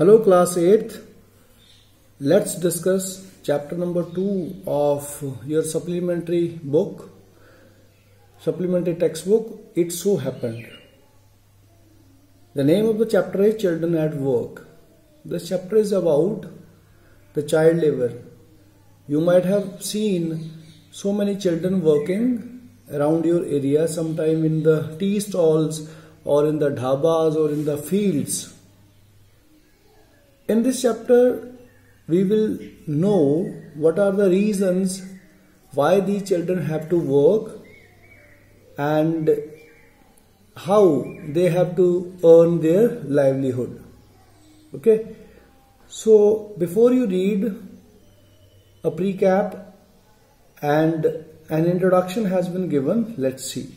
Hello class 8th. Let's discuss chapter number 2 of your supplementary textbook. It so happened. The name of the chapter is Children at Work. This chapter is about the child labor. You might have seen so many children working around your area, sometime in the tea stalls or in the dhabas or in the fields. In this chapter, we will know what are the reasons why these children have to work and how they have to earn their livelihood. Okay, so before you read, a precap and an introduction has been given. Let's see.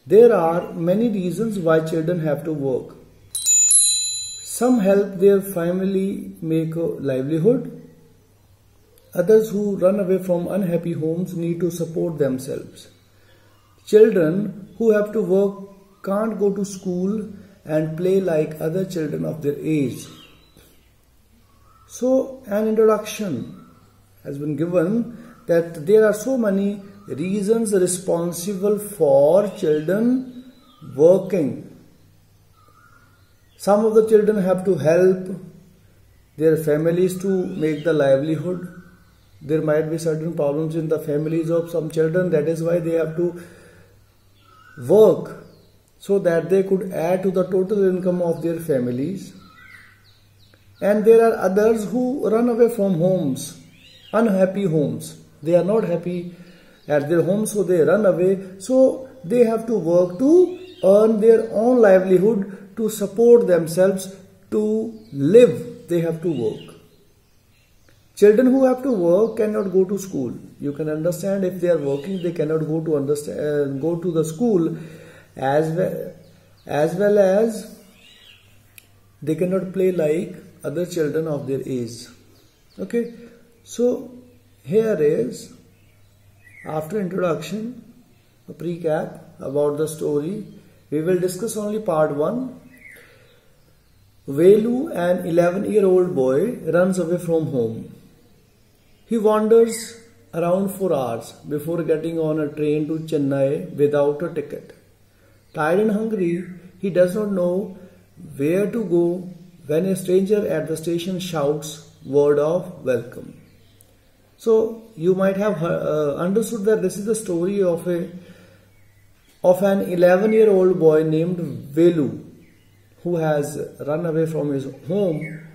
There are many reasons why children have to work. Some help their family make a livelihood. Others who run away from unhappy homes need to support themselves. Children who have to work can't go to school and play like other children of their age. So an introduction has been given that there are so many reasons responsible for children working. Some of the children have to help their families to make the livelihood. There might be certain problems in the families of some children. That is why they have to work so that they could add to the total income of their families. And there are others who run away from homes, unhappy homes. They are not happy at their home, so they run away. So they have to work to earn their own livelihood, to support themselves, to live. They have to work. Children who have to work cannot go to school. You can understand, if they are working, they cannot go to the school, as well as they cannot play like other children of their age. Okay, so here is, after introduction, a precap about the story. We will discuss only part 1. Velu, an 11-year-old boy, runs away from home. He wanders around for hours before getting on a train to Chennai without a ticket. Tired and hungry, he does not know where to go when a stranger at the station shouts word of welcome. So you might have understood that this is the story of an 11-year-old boy named Velu, who has run away from his home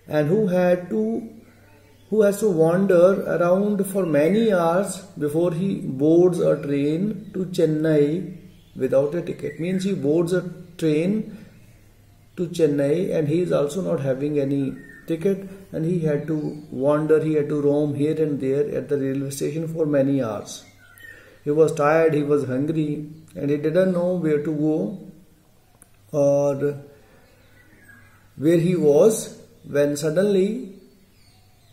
and who has to wander around for many hours before he boards a train to Chennai without a ticket. Means he boards a train to Chennai and he is also not having any ticket, and he had to wander, he had to roam here and there at the railway station for many hours. He was tired, he was hungry, and he didn't know where to go or where he was, when suddenly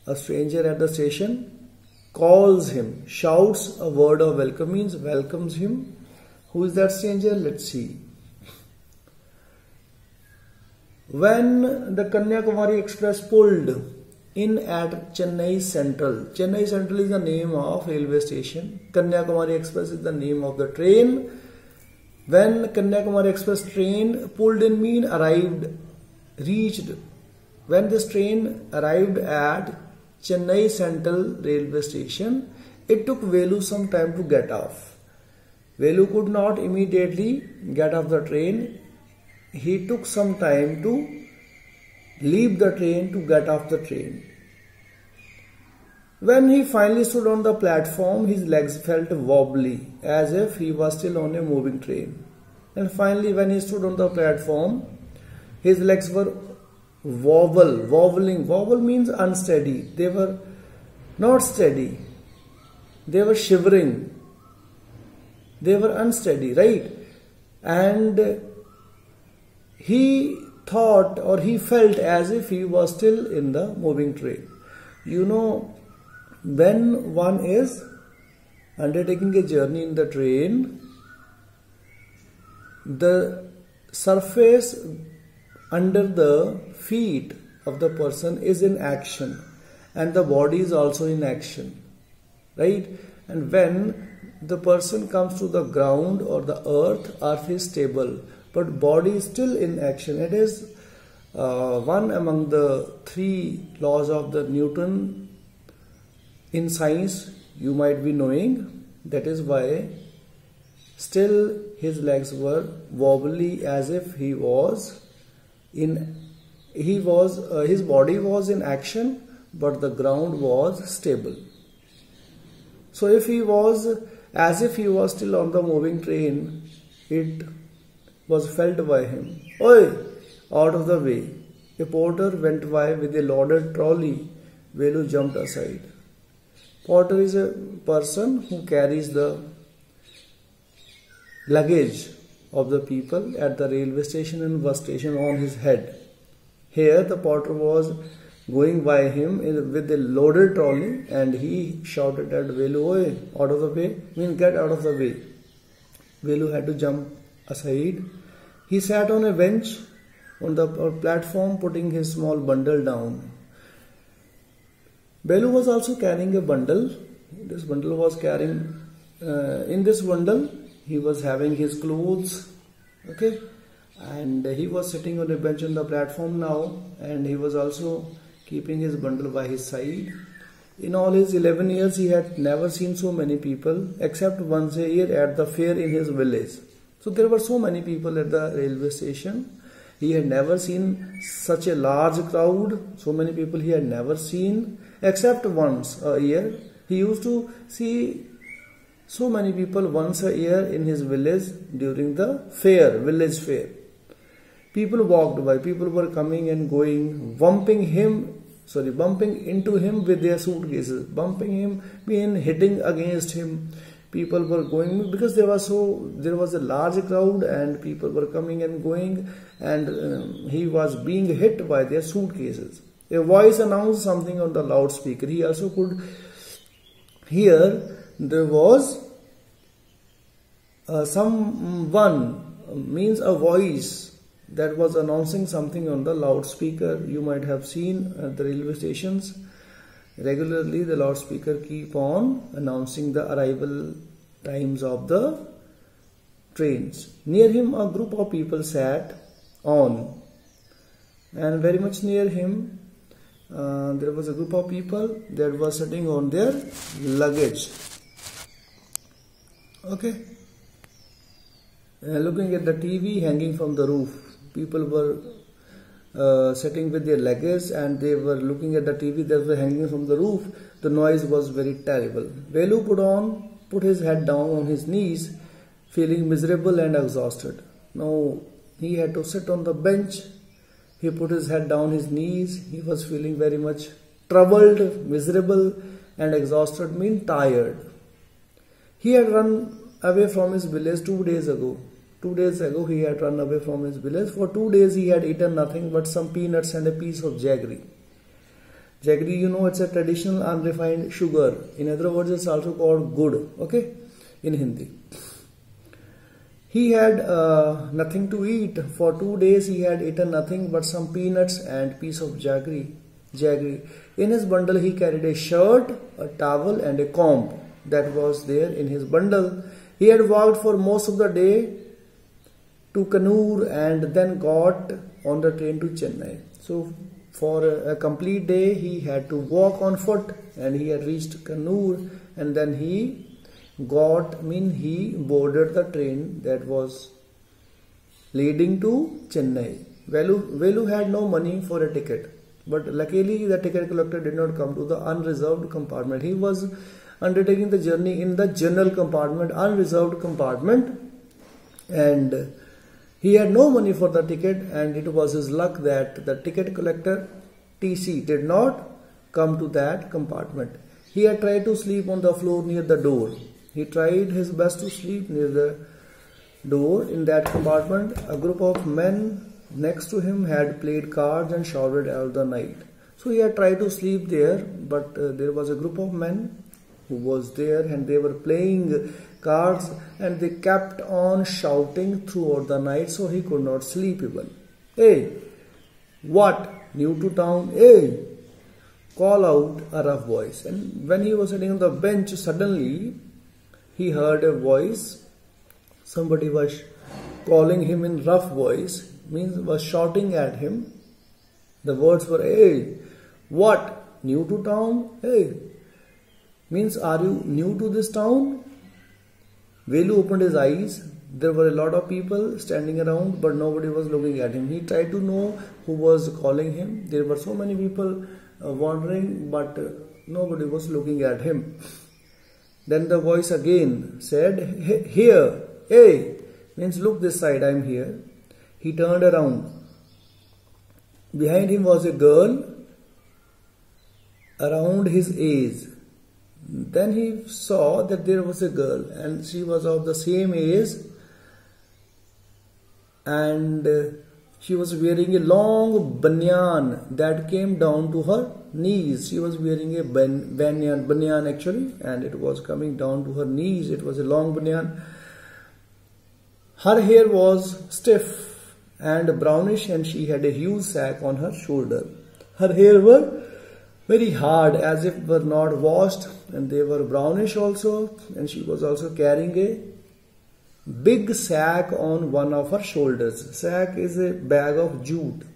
a stranger at the station calls him, shouts a word of welcome, means welcomes him. Who is that stranger? Let's see. When the Kanyakumari Express pulled in at Chennai Central. Chennai Central is the name of railway station. Kanyakumari Express is the name of the train. When Kanyakumari Express train pulled in, mean reached. When this train arrived at Chennai Central railway station, it took Velu some time to get off. Velu could not immediately get off the train. He took some time to leave the train, to get off the train. When he finally stood on the platform, his legs felt wobbly, as if he was still on a moving train. And finally, when he stood on the platform, his legs were wobbling. Wobble means unsteady. They were not steady. They were shivering. They were unsteady, right? And he thought, or he felt as if he was still in the moving train. You know, when one is undertaking a journey in the train, the surface under the feet of the person is in action, and the body is also in action, right? And when the person comes to the ground or the earth is stable, but body is still in action. It is one among the 3 laws of the Newton in science you might be knowing. That is why still his legs were wobbly, as if his body was in action, but the ground was stable. So if he was as if he was still on the moving train, it was felt by him. Oi, out of the way. A porter went by with a loaded trolley. Velu jumped aside. Porter is a person who carries the luggage of the people at the railway station and bus station on his head. Here the porter was going by him with a loaded trolley, and he shouted at Velu, "Oi, out of the way, get out of the way." Velu had to jump aside. He sat on a bench on the platform, putting his small bundle down. Velu was also carrying a bundle. This bundle was carrying, in this bundle, he was having his clothes, okay, and he was sitting on a bench on the platform now, and he was also keeping his bundle by his side. In all his 11 years, he had never seen so many people, except once a year at the fair in his village. So there were so many people at the railway station. He had never seen such a large crowd. So many people he had never seen, except once a year. He used to see so many people once a year in his village during the fair, village fair. People walked by, people were coming and going, bumping into him with their suitcases, bumping him, hitting against him. People were going because there was a large crowd and people were coming and going, and he was being hit by their suitcases. A voice announced something on the loudspeaker. He also could hear there was a voice that was announcing something on the loudspeaker. You might have seen at the railway stations regularly the loudspeaker keep on announcing the arrival times of the trains. Near him a group of people sat on, and very much near him there was a group of people that was sitting on their luggage, okay, looking at the TV hanging from the roof. People were sitting with their luggage and they were looking at the TV that was hanging from the roof. The noise was very terrible. Velu put his head down on his knees, feeling miserable and exhausted. Now he had to sit on the bench. He put his head down his knees. He was feeling very much troubled, miserable and exhausted, mean tired. He had run away from his village 2 days ago. 2 days ago he had run away from his village. For 2 days he had eaten nothing but some peanuts and a piece of jaggery. Jaggery, you know, it's a traditional unrefined sugar. In other words, it's also called gud, okay, in Hindi. He had nothing to eat. For 2 days he had eaten nothing but some peanuts and piece of jaggery. In his bundle he carried a shirt, a towel and a comb that was there in his bundle. He had walked for most of the day to Kannur and then got on the train to Chennai. So for a complete day he had to walk on foot, and he had reached Kannur, and then he boarded the train that was leading to Chennai. Velu had no money for a ticket, but luckily the ticket collector did not come to the unreserved compartment. He was undertaking the journey in the general compartment, unreserved compartment, and he had no money for the ticket, and it was his luck that the ticket collector TC did not come to that compartment. He had tried to sleep on the floor near the door. He tried his best to sleep near the door in that compartment. A group of men next to him had played cards and shouted all the night. So he had tried to sleep there, but there was a group of men who was there and they were playing cards and they kept on shouting throughout the night, so he could not sleep even. Hey, What? New to town? Hey! Call out a rough voice. And when he was sitting on the bench, suddenly he heard a voice. Somebody was calling him in rough voice, means was shouting at him. The words were, hey! What? New to town? Hey! Means, are you new to this town? Velu opened his eyes. There were a lot of people standing around, but nobody was looking at him. He tried to know who was calling him. There were so many people wandering, but nobody was looking at him. Then the voice again said, here, hey, means look this side, I am here. He turned around. Behind him was a girl around his age. Then he saw that there was a girl and she was of the same age, and she was wearing a long banyan that came down to her knees. She was wearing a banyan actually, and it was coming down to her knees. It was a long banyan. Her hair was stiff and brownish, and she had a huge sack on her shoulder. Her hair were very hard, as if were not washed, and they were brownish also, and she was also carrying a big sack on one of her shoulders. Sack is a bag of jute.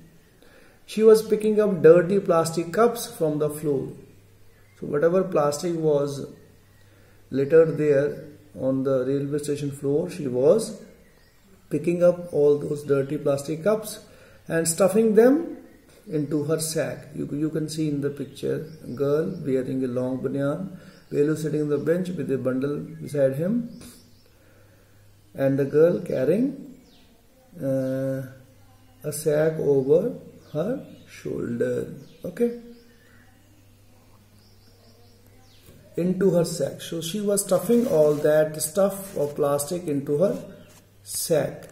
She was picking up dirty plastic cups from the floor. So whatever plastic was littered there on the railway station floor, she was picking up all those dirty plastic cups and stuffing them into her sack. You can see in the picture a girl wearing a long banyan, Velu sitting on the bench with a bundle beside him, and the girl carrying a sack over her shoulder, okay, into her sack. So she was stuffing all that stuff of plastic into her sack.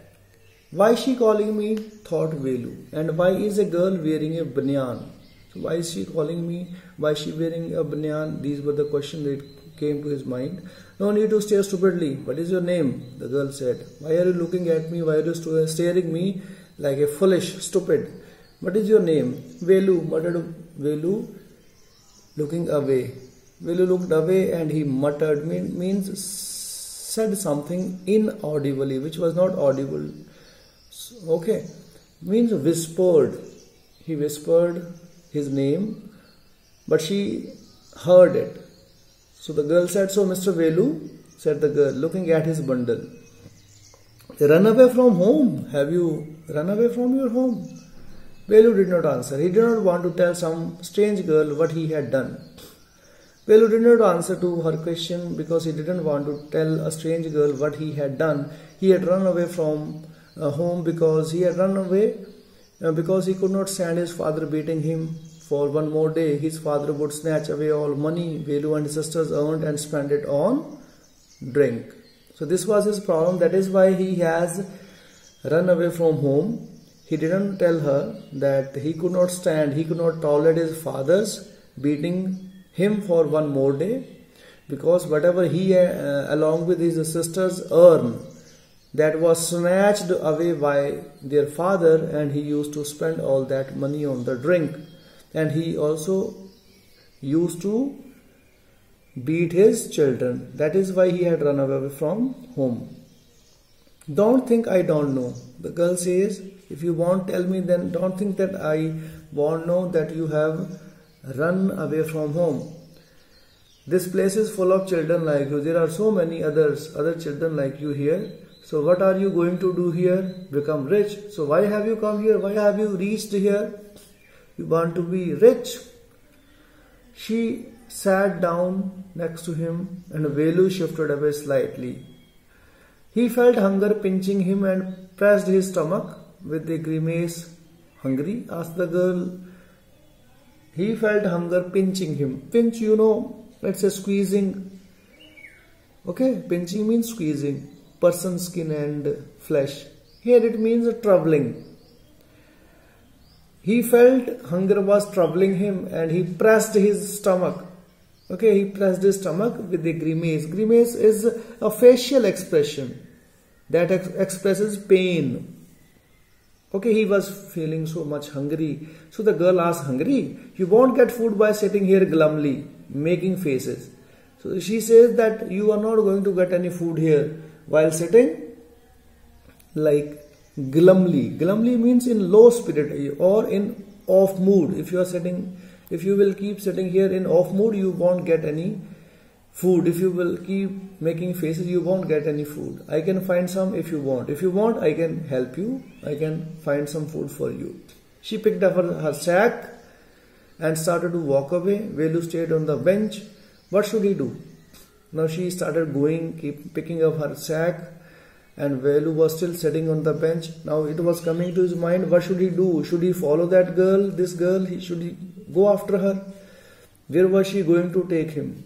Why she calling me? Thought Velu. And why is a girl wearing a banyan? So why is she calling me? Why is she wearing a banyan? These were the questions that came to his mind. No need to stare stupidly. What is your name? The girl said. Why are you looking at me? Why are you staring me like a foolish, stupid? What is your name? Velu, muttered Velu, looking away. Velu looked away and he muttered, means said something inaudibly, which was not audible. Okay, means whispered. He whispered his name, but she heard it. So the girl said, so Mr. Velu, said the girl, looking at his bundle. Run away from home. Have you run away from your home? Velu did not answer. He did not want to tell some strange girl what he had done. Velu did not answer to her question because he didn't want to tell a strange girl what he had done. He had run away from home because he had run away because he could not stand his father beating him for one more day. His father would snatch away all money Velu and his sisters earned and spend it on drink. So this was his problem. That is why he has run away from home. He didn't tell her that he could not stand, he could not tolerate his father's beating him for one more day, because whatever he along with his sisters earned, that was snatched away by their father, and he used to spend all that money on the drink, and he also used to beat his children. That is why he had run away from home. Don't think I don't know. The girl says, if you won't tell me, then don't think that I won't know that you have run away from home. This place is full of children like you. There are so many other children like you here. So what are you going to do here? Become rich. So why have you come here? Why have you reached here? You want to be rich. She sat down next to him and Velu shifted away slightly. He felt hunger pinching him and pressed his stomach with a grimace. Hungry? Asked the girl. He felt hunger pinching him. Pinch, you know, it's a squeezing. Okay, pinching means squeezing person's skin and flesh. Here it means troubling. He felt hunger was troubling him and he pressed his stomach. Okay, he pressed his stomach with a grimace. Grimace is a facial expression that expresses pain. Okay, he was feeling so much hungry. So the girl asked, hungry? You won't get food by sitting here glumly, making faces. So she says that you are not going to get any food here while sitting like glumly. Glumly means in low spirit or in off mood. If you will keep sitting here in off mood, you won't get any food. If you will keep making faces, you won't get any food. I can find some if you want. If you want, I can help you. I can find some food for you. She picked up her sack and started to walk away. Velu stayed on the bench. What should he do? Now she started going, picking up her sack, and Velu was still sitting on the bench. Now it was coming to his mind, what should he do? Should he follow that girl, this girl? Should he go after her? Where was she going to take him?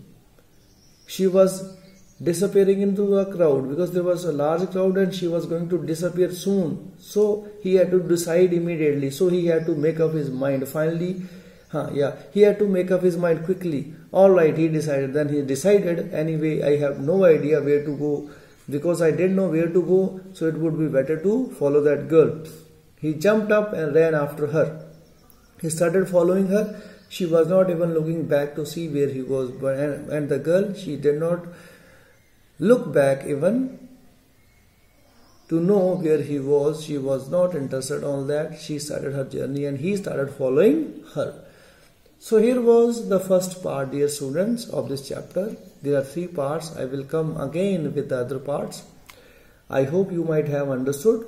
She was disappearing into the crowd because there was a large crowd and she was going to disappear soon. So he had to decide immediately. So he had to make up his mind. Finally, he had to make up his mind quickly. Alright, he decided. Then he decided, anyway, I have no idea where to go. Because I didn't know where to go, so it would be better to follow that girl. He jumped up and ran after her. He started following her. She was not even looking back to see where he was. And the girl, she did not look back even to know where he was. She was not interested on that. She started her journey and he started following her. So here was the first part, dear students, of this chapter. There are 3 parts. I will come again with the other parts. I hope you might have understood.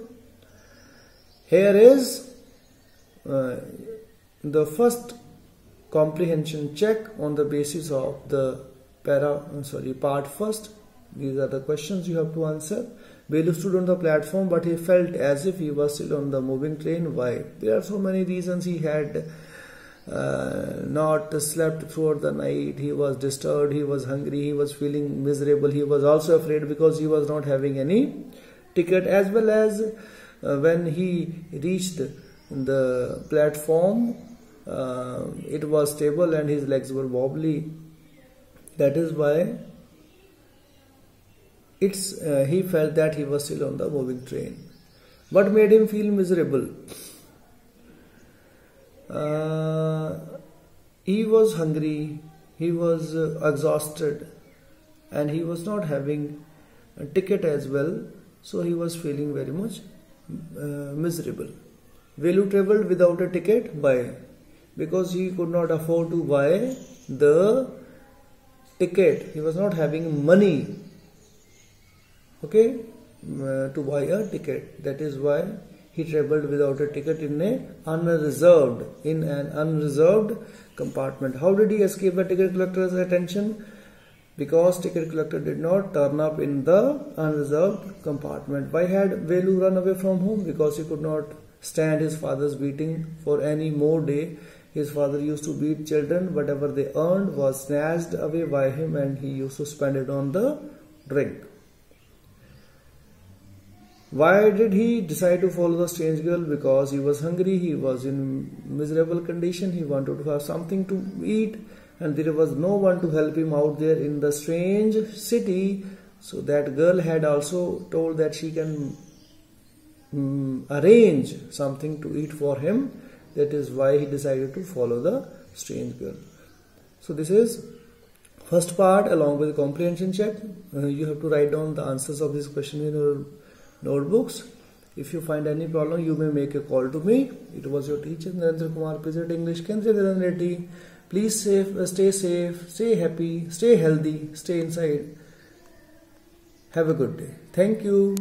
Here is the first comprehension check on the basis of the part first. These are the questions you have to answer. Velu stood on the platform, but he felt as if he was still on the moving train. Why? There are so many reasons. He had not slept throughout the night. He was disturbed. He was hungry. He was feeling miserable. He was also afraid because he was not having any ticket, as well as when he reached the platform, it was stable and his legs were wobbly. That is why he felt that he was still on the moving train. What made him feel miserable? He was hungry, he was exhausted, and he was not having a ticket as well, so he was feeling very much miserable. Velu travelled without a ticket. Why? Because he could not afford to buy the ticket. He was not having money, to buy a ticket. That is why he travelled without a ticket in an unreserved compartment. How did he escape the ticket collector's attention? Because ticket collector did not turn up in the unreserved compartment. Why had Velu run away from home? Because he could not stand his father's beating for any more day. His father used to beat children. Whatever they earned was snatched away by him, and he used to spend it on the drink. Why did he decide to follow the strange girl? Because he was hungry, he was in miserable condition, he wanted to have something to eat, and there was no one to help him out there in the strange city. So that girl had also told that she can arrange something to eat for him. That is why he decided to follow the strange girl. So this is first part along with the comprehension check. You have to write down the answers of this question in your notebooks. If you find any problem, you may make a call to me. It was your teacher Narendra Kumar, President English, Kendriya Vidyalaya Reddy. Please stay safe, stay happy, stay healthy, stay inside. Have a good day. Thank you.